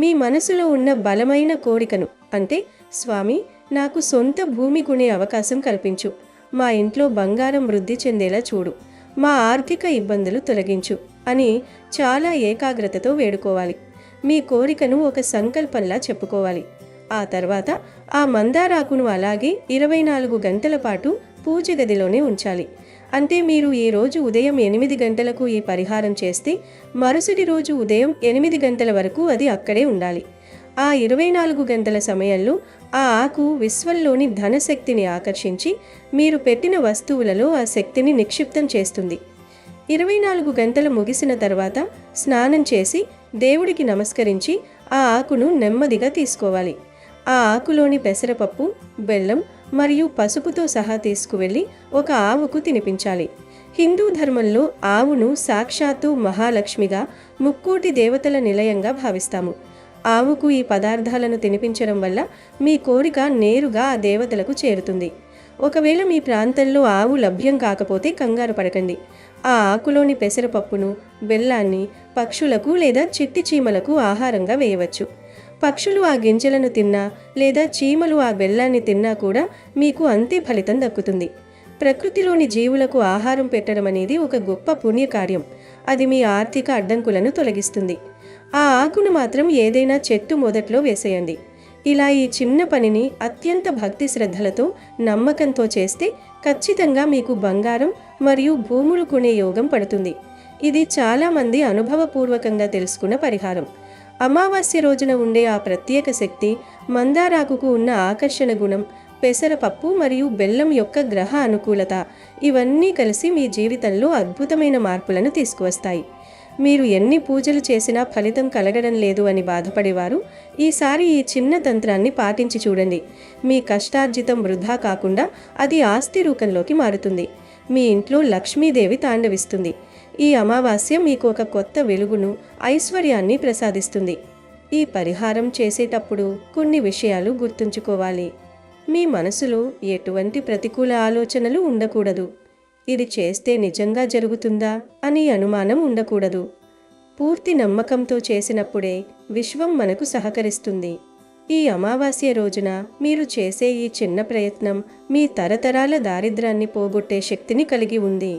మీ మనసులో ఉన్న బలమైన కోరికను, అంటే స్వామి, నాకు సొంత భూమి కొనే అవకాశం కల్పించు, మా ఇంట్లో బంగారం వృద్ధి చెందేలా చూడు, మా ఆర్థిక ఇబ్బందులు తొలగించు అని చాలా ఏకాగ్రతతో వేడుకోవాలి. మీ కోరికను ఒక సంకల్పంలా చెప్పుకోవాలి. ఆ తర్వాత ఆ మందారాకును అలాగే 24 గంటల పాటు పూజ గదిలోనే ఉంచాలి. అంటే మీరు ఈ రోజు ఉదయం 8 గంటలకు ఈ పరిహారం చేస్తే మరుసటి రోజు ఉదయం 8 గంటల వరకు అది అక్కడే ఉండాలి. ఆ 24 గంటల సమయంలో ఆ ఆకు విశ్వంలోని ధనశక్తిని ఆకర్షించి మీరు పెట్టిన వస్తువులలో ఆ శక్తిని నిక్షిప్తం చేస్తుంది. 24 గంటలు ముగిసిన తర్వాత స్నానం చేసి దేవుడికి నమస్కరించి ఆ ఆకును నెమ్మదిగా తీసుకోవాలి. ఆ ఆకులోని పెసరపప్పు, బెల్లం మరియు పసుపుతో సహా తీసుకువెళ్ళి ఒక ఆవుకు తినిపించాలి. హిందూ ధర్మంలో ఆవును సాక్షాత్తు మహాలక్ష్మిగా, ముక్కోటి దేవతల నిలయంగా భావిస్తాము. ఆవుకు ఈ పదార్థాలను తినిపించడం వల్ల మీ కోరిక నేరుగా ఆ దేవతలకు చేరుతుంది. ఒకవేళ మీ ప్రాంతంలో ఆవు లభ్యం కాకపోతే కంగారు పడకండి. ఆ ఆకులోని పెసరపప్పును, బెల్లాన్ని పక్షులకు లేదా చిట్టి చీమలకు ఆహారంగా వేయవచ్చు. పక్షులు ఆ గింజలను తిన్నా లేదా చీమలు ఆ బెల్లాన్ని తిన్నా కూడా మీకు అంతే ఫలితం దక్కుతుంది. ప్రకృతిలోని జీవులకు ఆహారం పెట్టడం అనేది ఒక గొప్ప పుణ్యకార్యం. అది మీ ఆర్థిక అడ్డంకులను తొలగిస్తుంది. ఆ ఆకును మాత్రం ఏదైనా చెట్టు మొదట్లో వేసేయండి. ఇలా ఈ చిన్న పనిని అత్యంత భక్తి శ్రద్ధలతో, నమ్మకంతో చేస్తే ఖచ్చితంగా మీకు బంగారం మరియు భూములు కొనే యోగం పడుతుంది. ఇది చాలామంది అనుభవపూర్వకంగా తెలుసుకున్న పరిహారం. అమావాస్య రోజున ఉండే ఆ ప్రత్యేక శక్తి, మందారాకుకు ఉన్న ఆకర్షణ గుణం, పెసరపప్పు మరియు బెల్లం యొక్క గ్రహ అనుకూలత ఇవన్నీ కలిసి మీ జీవితంలో అద్భుతమైన మార్పులను తీసుకువస్తాయి. మీరు ఎన్ని పూజలు చేసినా ఫలితం కలగడం లేదు అని బాధపడేవారు ఈసారి ఈ చిన్న తంత్రాన్ని పాటించి చూడండి. మీ కష్టార్జితం వృధా కాకుండా అది ఆస్తి రూపంలోకి మారుతుంది. మీ ఇంట్లో లక్ష్మీదేవి తాండవిస్తుంది. ఈ అమావాస్య మీకు ఒక కొత్త వెలుగును, ఐశ్వర్యాన్ని ప్రసాదిస్తుంది. ఈ పరిహారం చేసేటప్పుడు కొన్ని విషయాలు గుర్తుంచుకోవాలి. మీ మనసులో ఎటువంటి ప్రతికూల ఆలోచనలు ఉండకూడదు. ఇది చేస్తే నిజంగా జరుగుతుందా అని అనుమానం ఉండకూడదు. పూర్తి నమ్మకంతో చేసినప్పుడే విశ్వం మనకు సహకరిస్తుంది. ఈ అమావాస్య రోజున మీరు చేసే ఈ చిన్న ప్రయత్నం మీ తరతరాల దారిద్ర్యాన్ని పోగొట్టే శక్తిని కలిగి ఉంది.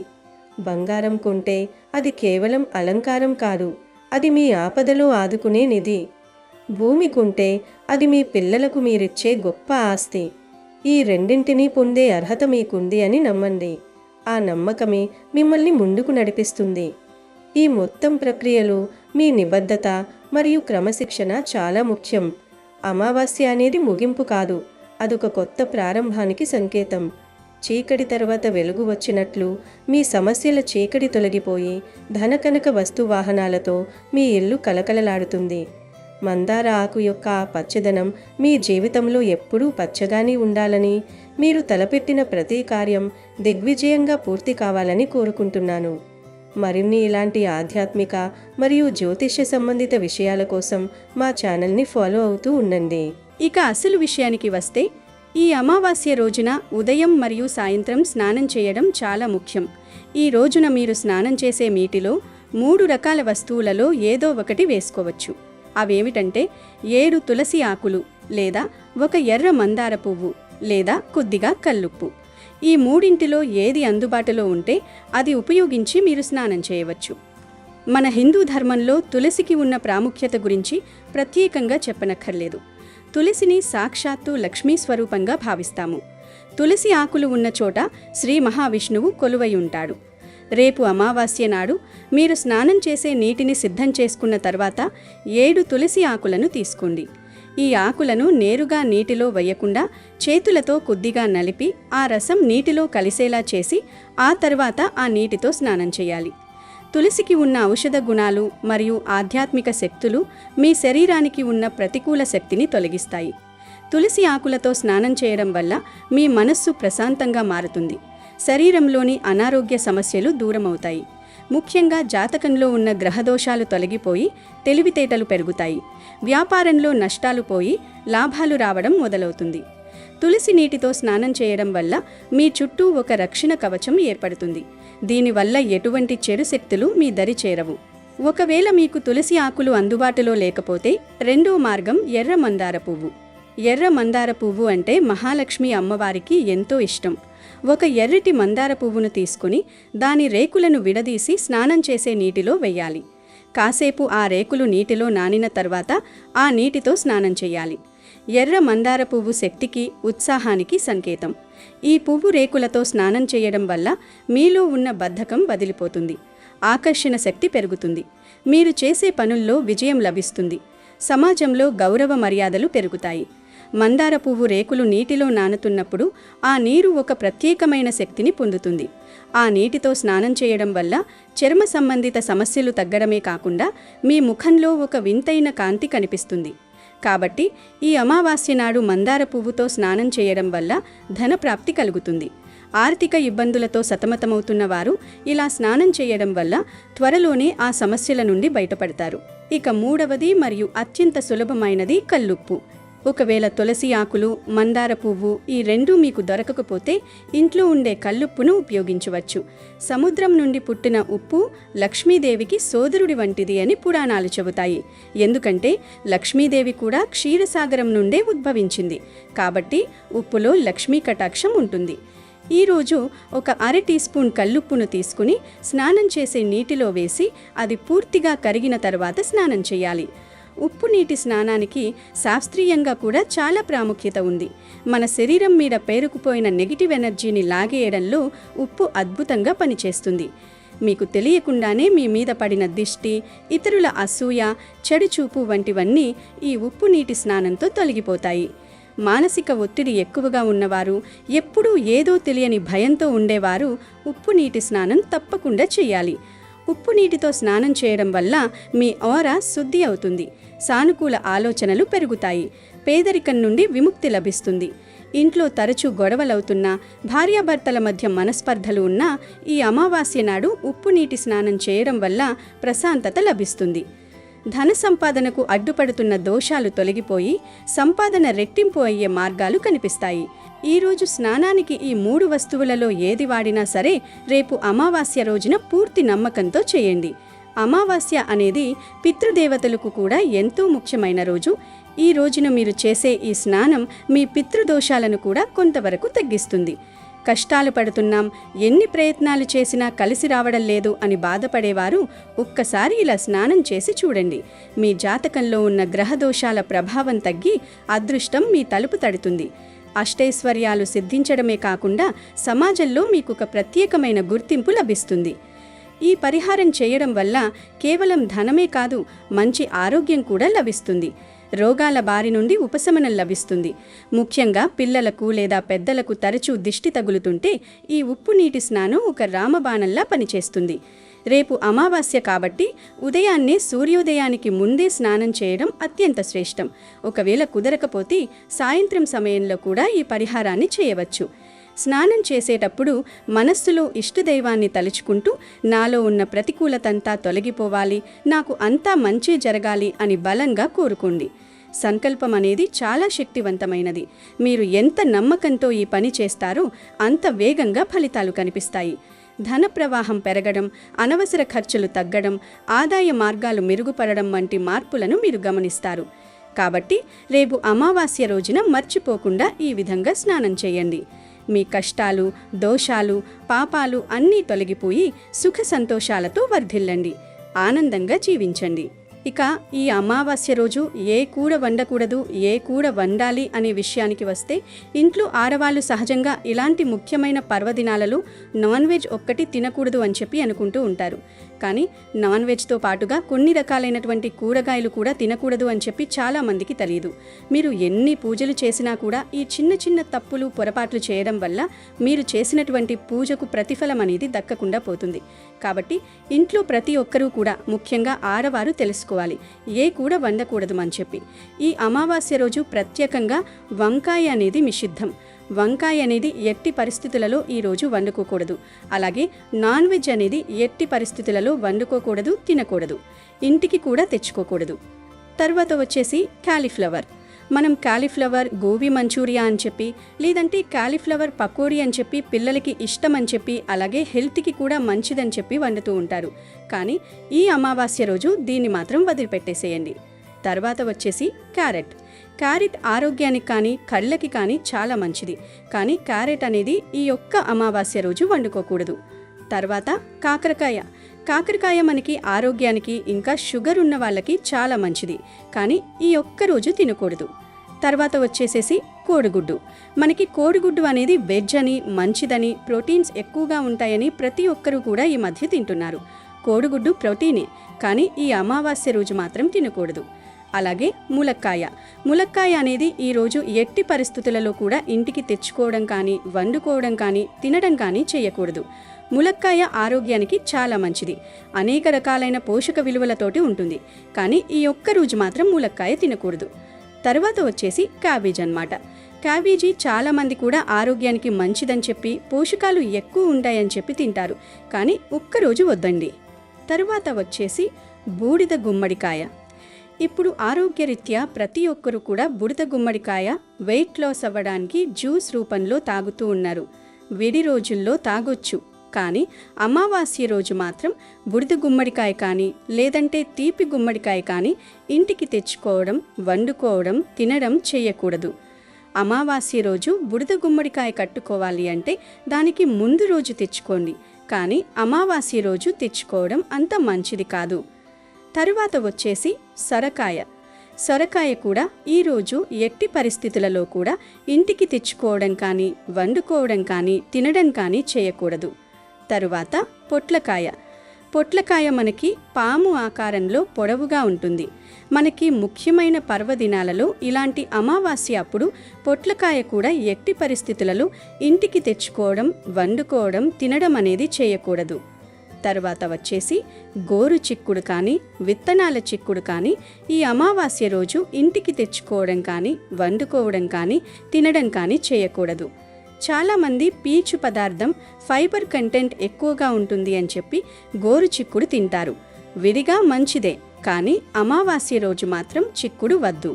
బంగారం కొంటే అది కేవలం అలంకారం కాదు, అది మీ ఆపదలో ఆదుకునే నిధి. భూమి కొంటే అది మీ పిల్లలకు మీరిచ్చే గొప్ప ఆస్తి. ఈ రెండింటినీ పొందే అర్హత మీకుంది అని నమ్మండి. ఆ నమ్మకమే మిమ్మల్ని ముందుకు నడిపిస్తుంది. ఈ మొత్తం ప్రక్రియలో మీ నిబద్ధత మరియు క్రమశిక్షణ చాలా ముఖ్యం. అమావాస్య అనేది ముగింపు కాదు, అదొక కొత్త ప్రారంభానికి సంకేతం. చీకటి తర్వాత వెలుగు వచ్చినట్లు మీ సమస్యల చీకటి తొలగిపోయి ధనకనక వస్తువాహనాలతో మీ ఇల్లు కలకలలాడుతుంది. మందార ఆకు యొక్క ఆ పచ్చదనం మీ జీవితంలో ఎప్పుడూ పచ్చగానే ఉండాలని, మీరు తలపెట్టిన ప్రతి కార్యం దిగ్విజయంగా పూర్తి కావాలని కోరుకుంటున్నాను. మరిన్ని ఇలాంటి ఆధ్యాత్మిక మరియు జ్యోతిష్య సంబంధిత విషయాల కోసం మా ఛానల్ని ఫాలో అవుతూ ఉండండి. ఇక అసలు విషయానికి వస్తే, ఈ అమావాస్య రోజున ఉదయం మరియు సాయంత్రం స్నానం చేయడం చాలా ముఖ్యం. ఈ రోజున మీరు స్నానం చేసే నీటిలో 3 రకాల వస్తువులలో ఏదో ఒకటి వేసుకోవచ్చు. అవేమిటంటే 7 తులసి ఆకులు, లేదా ఒక ఎర్ర మందార పువ్వు, లేదా కొద్దిగా కల్లుప్పు. ఈ మూడింటిలో ఏది అందుబాటులో ఉంటే అది ఉపయోగించి మీరు స్నానం చేయవచ్చు. మన హిందూ ధర్మంలో తులసికి ఉన్న ప్రాముఖ్యత గురించి ప్రత్యేకంగా చెప్పనక్కర్లేదు. తులసిని సాక్షాత్తు లక్ష్మీ స్వరూపంగా భావిస్తాము. తులసి ఆకులు ఉన్న చోట శ్రీ మహావిష్ణువు కొలువై ఉంటాడు. రేపు అమావాస్య నాడు మీరు స్నానం చేసే నీటిని సిద్ధం చేసుకున్న తర్వాత 7 తులసి ఆకులను తీసుకోండి. ఈ ఆకులను నేరుగా నీటిలో వేయకుండా చేతులతో కొద్దిగా నలిపి ఆ రసం నీటిలో కలిసేలా చేసి ఆ తర్వాత ఆ నీటితో స్నానం చేయాలి. తులసికి ఉన్న ఔషధ గుణాలు మరియు ఆధ్యాత్మిక శక్తులు మీ శరీరానికి ఉన్న ప్రతికూల శక్తిని తొలగిస్తాయి. తులసి ఆకులతో స్నానం చేయడం వల్ల మీ మనస్సు ప్రశాంతంగా మారుతుంది. శరీరంలోని అనారోగ్య సమస్యలు దూరమవుతాయి. ముఖ్యంగా జాతకంలో ఉన్న గ్రహదోషాలు తొలగిపోయి తెలివితేటలు పెరుగుతాయి. వ్యాపారంలో నష్టాలు పోయి లాభాలు రావడం మొదలవుతుంది. తులసి నీటితో స్నానం చేయడం వల్ల మీ చుట్టూ ఒక రక్షణ కవచం ఏర్పడుతుంది. దీనివల్ల ఎటువంటి చెడు శక్తులు మీ దరి చేరవు. ఒకవేళ మీకు తులసి ఆకులు అందుబాటులో లేకపోతే రెండో మార్గం ఎర్ర మందార పువ్వు. ఎర్ర మందార పువ్వు అంటే మహాలక్ష్మి అమ్మవారికి ఎంతో ఇష్టం. ఒక ఎర్రటి మందార పువ్వును తీసుకుని దాని రేకులను విడదీసి స్నానం చేసే నీటిలో వెయ్యాలి. కాసేపు ఆ రేకులు నీటిలో నానిన తర్వాత ఆ నీటితో స్నానం చేయాలి. ఎర్ర మందార పువ్వు శక్తికి, ఉత్సాహానికి సంకేతం. ఈ పువ్వు రేకులతో స్నానం చేయడం వల్ల మీలో ఉన్న బద్ధకం వదిలిపోతుంది. ఆకర్షణ శక్తి పెరుగుతుంది. మీరు చేసే పనుల్లో విజయం లభిస్తుంది. సమాజంలో గౌరవ మర్యాదలు పెరుగుతాయి. మందార పువ్వు రేకులు నీటిలో నానుతున్నప్పుడు ఆ నీరు ఒక ప్రత్యేకమైన శక్తిని పొందుతుంది. ఆ నీటితో స్నానం చేయడం వల్ల చర్మ సంబంధిత సమస్యలు తగ్గడమే కాకుండా మీ ముఖంలో ఒక వింతైన కాంతి కనిపిస్తుంది. కాబట్టి ఈ అమావాస్య నాడు మందార పువ్వుతో స్నానం చేయడం వల్ల ధనప్రాప్తి కలుగుతుంది. ఆర్థిక ఇబ్బందులతో సతమతమవుతున్న వారు ఇలా స్నానం చేయడం వల్ల త్వరలోనే ఆ సమస్యల నుండి బయటపడతారు. ఇక 3వది మరియు అత్యంత సులభమైనది కల్లుప్పు. ఒకవేళ తులసి ఆకులు, మందార పువ్వు ఈ రెండూ మీకు దొరకకపోతే ఇంట్లో ఉండే కల్లుప్పును ఉపయోగించవచ్చు. సముద్రం నుండి పుట్టిన ఉప్పు లక్ష్మీదేవికి సోదరుడి వంటిది అని పురాణాలు చెబుతాయి. ఎందుకంటే లక్ష్మీదేవి కూడా క్షీరసాగరం నుండే ఉద్భవించింది. కాబట్టి ఉప్పులో లక్ష్మీ కటాక్షం ఉంటుంది. ఈరోజు ఒక అర టీ స్పూన్ కల్లుప్పును తీసుకుని స్నానం చేసే నీటిలో వేసి అది పూర్తిగా కరిగిన తర్వాత స్నానం చేయాలి. ఉప్పు నీటి స్నానానికి శాస్త్రీయంగా కూడా చాలా ప్రాముఖ్యత ఉంది. మన శరీరం మీద పేరుకుపోయిన నెగిటివ్ ఎనర్జీని లాగేయడంలో ఉప్పు అద్భుతంగా పనిచేస్తుంది. మీకు తెలియకుండానే మీ మీద పడిన దిష్టి, ఇతరుల అసూయ, చెడు చూపు వంటివన్నీ ఈ ఉప్పు నీటి స్నానంతో తొలగిపోతాయి. మానసిక ఒత్తిడి ఎక్కువగా ఉన్నవారు, ఎప్పుడూ ఏదో తెలియని భయంతో ఉండేవారు ఉప్పు నీటి స్నానం తప్పకుండా చేయాలి. ఉప్పు నీటితో స్నానం చేయడం వల్ల మీ ఆరా శుద్ధి అవుతుంది. సానుకూల ఆలోచనలు పెరుగుతాయి. పేదరికం నుండి విముక్తి లభిస్తుంది. ఇంట్లో తరచూ గొడవలవుతున్నా, భార్యాభర్తల మధ్య మనస్పర్ధలు ఉన్నా ఈ అమావాస్య నాడు ఉప్పు నీటి స్నానం చేయడం వల్ల ప్రశాంతత లభిస్తుంది. ధన సంపాదనకు అడ్డుపడుతున్న దోషాలు తొలగిపోయి సంపాదన రెట్టింపు అయ్యే మార్గాలు కనిపిస్తాయి. ఈరోజు స్నానానికి ఈ 3 వస్తువులలో ఏది వాడినా సరే రేపు అమావాస్య రోజున పూర్తి నమ్మకంతో చేయండి. అమావాస్య అనేది పితృదేవతలకు కూడా ఎంతో ముఖ్యమైన రోజు. ఈ రోజున మీరు చేసే ఈ స్నానం మీ పితృదోషాలను కూడా కొంతవరకు తగ్గిస్తుంది. కష్టాలు పడుతున్నాం, ఎన్ని ప్రయత్నాలు చేసినా కలిసి రావడం లేదు అని బాధపడేవారు ఒక్కసారి ఇలా స్నానం చేసి చూడండి. మీ జాతకంలో ఉన్న గ్రహదోషాల ప్రభావం తగ్గి అదృష్టం మీ తలుపు తడుతుంది. అష్టైశ్వర్యాలు సిద్ధించడమే కాకుండా సమాజంలో మీకు ఒక ప్రత్యేకమైన గుర్తింపు లభిస్తుంది. ఈ పరిహారం చేయడం వల్ల కేవలం ధనమే కాదు, మంచి ఆరోగ్యం కూడా లభిస్తుంది. రోగాల బారి నుండి ఉపశమనం లభిస్తుంది. ముఖ్యంగా పిల్లలకు లేదా పెద్దలకు తరచూ దిష్టి తగులుతుంటే ఈ ఉప్పు నీటి స్నానం ఒక రామబాణంలా పనిచేస్తుంది. రేపు అమావాస్య కాబట్టి ఉదయాన్నే సూర్యోదయానికి ముందే స్నానం చేయడం అత్యంత శ్రేష్టం. ఒకవేళ కుదరకపోతే సాయంత్రం సమయంలో కూడా ఈ పరిహారాన్ని చేయవచ్చు. స్నానం చేసేటప్పుడు మనస్సులో ఇష్టదైవాన్ని తలుచుకుంటూ నాలో ఉన్న ప్రతికూలతంతా తొలగిపోవాలి, నాకు అంతా మంచి జరగాలి అని బలంగా కోరుకోండి. సంకల్పం అనేది చాలా శక్తివంతమైనది. మీరు ఎంత నమ్మకంతో ఈ పని చేస్తారో అంత వేగంగా ఫలితాలు కనిపిస్తాయి. ధన ప్రవాహం పెరగడం, అనవసర ఖర్చులు తగ్గడం, ఆదాయ మార్గాలు మెరుగుపడడం వంటి మార్పులను మీరు గమనిస్తారు. కాబట్టి రేపు అమావాస్య రోజున మర్చిపోకుండా ఈ విధంగా స్నానం చేయండి. మీ కష్టాలు, దోషాలు, పాపాలు అన్నీ తొలగిపోయి సుఖ సంతోషాలతో వర్ధిల్లండి. ఆనందంగా జీవించండి. ఇక ఈ అమావాస్య రోజు ఏ కూర వండకూడదు, ఏ కూర వండాలి అనే విషయానికి వస్తే, ఇంట్లో ఆడవాళ్ళు సహజంగా ఇలాంటి ముఖ్యమైన పర్వదినాలలో నాన్ వెజ్ ఒక్కటి తినకూడదు అని చెప్పి అనుకుంటూ ఉంటారు. కానీ నాన్ వెజ్తో పాటుగా కొన్ని రకాలైనటువంటి కూరగాయలు కూడా తినకూడదు అని చెప్పి చాలామందికి తెలియదు. మీరు ఎన్ని పూజలు చేసినా కూడా ఈ చిన్న చిన్న తప్పులు, పొరపాట్లు చేయడం వల్ల మీరు చేసినటువంటి పూజకు ప్రతిఫలం అనేది దక్కకుండా పోతుంది. కాబట్టి ఇంట్లో ప్రతి ఒక్కరూ కూడా, ముఖ్యంగా ఆడవారు తెలుసుకోవాలి ఏ కూర వండకూడదు అని చెప్పి. ఈ అమావాస్య రోజు ప్రత్యేకంగా వంకాయ అనేది నిషిద్ధం. వంకాయ అనేది ఎట్టి పరిస్థితులలో ఈరోజు వండుకోకూడదు. అలాగే నాన్ వెజ్ అనేది ఎట్టి పరిస్థితులలో వండుకోకూడదు, తినకూడదు, ఇంటికి కూడా తెచ్చుకోకూడదు. తర్వాత వచ్చేసి కాలీఫ్లవర్. మనం కాలీఫ్లవర్ గోబీ మంచూరియా అని చెప్పి, లేదంటే కాలీఫ్లవర్ పకోడీ అని చెప్పి పిల్లలకి ఇష్టం అని చెప్పి, అలాగే హెల్త్కి కూడా మంచిదని చెప్పి వండుతూ ఉంటారు. కానీ ఈ అమావాస్య రోజు దీన్ని మాత్రం వదిలిపెట్టేసేయండి. తర్వాత వచ్చేసి క్యారెట్ ఆరోగ్యానికి కానీ కళ్ళకి కానీ చాలా మంచిది. కానీ క్యారెట్ అనేది ఈ ఒక్క అమావాస్య రోజు వండుకోకూడదు. తర్వాత కాకరకాయ మనకి ఆరోగ్యానికి, ఇంకా షుగర్ ఉన్న వాళ్ళకి చాలా మంచిది. కానీ ఈ ఒక్క రోజు తినకూడదు. తర్వాత వచ్చేసేసి కోడిగుడ్డు. మనకి కోడిగుడ్డు అనేది వెజ్ అని, మంచిదని, ప్రోటీన్స్ ఎక్కువగా ఉంటాయని ప్రతి ఒక్కరూ కూడా ఈ మధ్య తింటున్నారు. కోడిగుడ్డు ప్రోటీనే, కానీ ఈ అమావాస్య రోజు మాత్రం తినకూడదు. అలాగే ములక్కాయ అనేది ఈరోజు ఎట్టి పరిస్థితులలో కూడా ఇంటికి తెచ్చుకోవడం కానీ, వండుకోవడం కానీ, తినడం కానీ చేయకూడదు. ములక్కాయ ఆరోగ్యానికి చాలా మంచిది. అనేక రకాలైన పోషక విలువలతోటి ఉంటుంది. కానీ ఈ ఒక్క రోజు మాత్రం ములక్కాయ తినకూడదు. తర్వాత వచ్చేసి క్యాబేజ్ అన్నమాట. క్యాబేజీ చాలామంది కూడా ఆరోగ్యానికి మంచిదని చెప్పి, పోషకాలు ఎక్కువ ఉంటాయని చెప్పి తింటారు. కానీ ఒక్కరోజు వద్దండి. తర్వాత వచ్చేసి బూడిద గుమ్మడికాయ. ఇప్పుడు ఆరోగ్యరీత్యా ప్రతి ఒక్కరూ కూడా బుడద గుమ్మడికాయ వెయిట్ లాస్ అవ్వడానికి జ్యూస్ రూపంలో తాగుతూ ఉన్నారు. విడి రోజుల్లో తాగొచ్చు, కానీ అమావాస్య రోజు మాత్రం బుడద గుమ్మడికాయ కానీ లేదంటే తీపి గుమ్మడికాయ కానీ ఇంటికి తెచ్చుకోవడం, వండుకోవడం, తినడం చేయకూడదు. అమావాస్య రోజు బుడద గుమ్మడికాయ కట్టుకోవాలి అంటే దానికి ముందు రోజు తెచ్చుకోండి, కానీ అమావాస్య రోజు తెచ్చుకోవడం అంత మంచిది కాదు. తరువాత వచ్చేసి సొరకాయ కూడా ఈరోజు ఎట్టి పరిస్థితులలో కూడా ఇంటికి తెచ్చుకోవడం కానీ వండుకోవడం కానీ తినడం కానీ చేయకూడదు. తరువాత పొట్లకాయ మనకి పాము ఆకారంలో పొడవుగా ఉంటుంది. మనకి ముఖ్యమైన పర్వదినాలలో ఇలాంటి అమావాస్య అప్పుడు పొట్లకాయ కూడా ఎట్టి పరిస్థితులలో ఇంటికి తెచ్చుకోవడం, వండుకోవడం, తినడం అనేది చేయకూడదు. తర్వాత వచ్చేసి గోరు చిక్కుడు కానీ విత్తనాల చిక్కుడు కానీ ఈ అమావాస్య రోజు ఇంటికి తెచ్చుకోవడం కానీ వండుకోవడం కానీ తినడం కానీ చేయకూడదు. చాలామంది పీచు పదార్థం, ఫైబర్ కంటెంట్ ఎక్కువగా ఉంటుంది అని చెప్పి గోరు చిక్కుడు తింటారు. విడిగా మంచిదే, కానీ అమావాస్య రోజు మాత్రం చిక్కుడు వద్దు.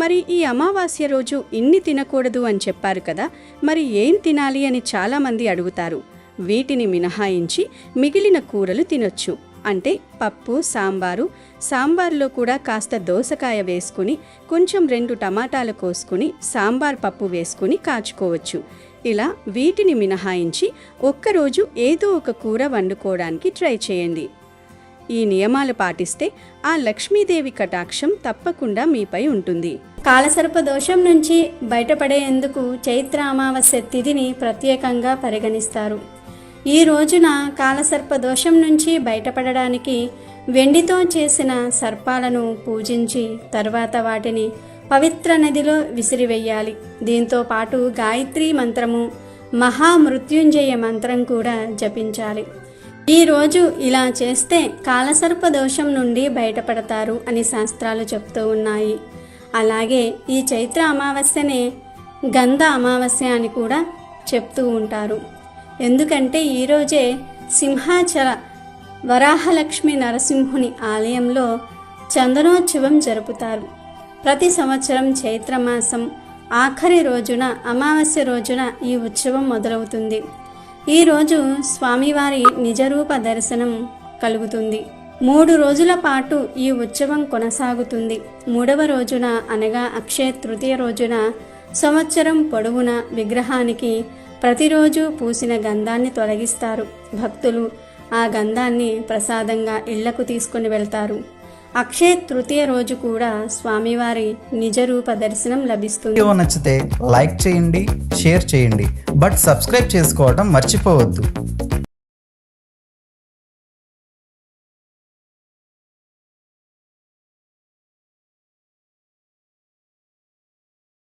మరి ఈ అమావాస్య రోజు ఇన్ని తినకూడదు అని చెప్పారు కదా, మరి ఏం తినాలి అని చాలామంది అడుగుతారు. వీటిని మినహాయించి మిగిలిన కూరలు తినొచ్చు. అంటే పప్పు, సాంబార్లో కూడా కాస్త దోసకాయ వేసుకుని కొంచెం 2 టమాటాలు కోసుకుని సాంబార్ పప్పు వేసుకుని కాచుకోవచ్చు. ఇలా వీటిని మినహాయించి ఒక్కరోజు ఏదో ఒక కూర వండుకోవడానికి ట్రై చేయండి. ఈ నియమాలు పాటిస్తే ఆ లక్ష్మీదేవి కటాక్షం తప్పకుండా మీపై ఉంటుంది. కాలసర్ప దోషం నుంచి బయటపడేందుకు చైత్ర అమావాస్య తిథిని ప్రత్యేకంగా పరిగణిస్తారు. ఈ రోజున కాలసర్ప దోషం నుంచి బయటపడడానికి వెండితో చేసిన సర్పాలను పూజించి తర్వాత వాటిని పవిత్ర నదిలో విసిరివేయాలి. దీంతో పాటు గాయత్రి మంత్రము, మహామృత్యుంజయ మంత్రం కూడా జపించాలి. ఈరోజు ఇలా చేస్తే కాలసర్ప దోషం నుండి బయటపడతారు అని శాస్త్రాలు చెప్తూ ఉన్నాయి. అలాగే ఈ చైత్ర అమావాస్యనే గంధ అమావాస్య అని కూడా చెప్తూ ఉంటారు. ఎందుకంటే ఈరోజే సింహాచల వరాహలక్ష్మి నరసింహుని ఆలయంలో చందనోత్సవం జరుపుతారు. ప్రతి సంవత్సరం చైత్రమాసం ఆఖరి రోజున అమావాస్య రోజున ఈ ఉత్సవం మొదలవుతుంది. ఈరోజు స్వామివారి నిజరూప దర్శనం కలుగుతుంది. 3 రోజుల పాటు ఈ ఉత్సవం కొనసాగుతుంది. 3వ రోజున అనగా అక్షయ తృతీయ రోజున సంవత్సరం పొడవునా విగ్రహానికి ప్రతిరోజు పూసిన గంధాన్ని తొలగిస్తారు. భక్తులు ఆ గంధాన్ని ప్రసాదంగా ఇళ్లకు తీసుకుని వెళ్తారు. అక్షయ తృతీయ రోజు కూడా స్వామివారి నిజరూప దర్శనం లభిస్తుంది. వీడియో నచ్చితే లైక్ చేయండి, షేర్ చేయండి, బట్ సబ్స్క్రైబ్ చేసుకోవడం మర్చిపోవద్దు.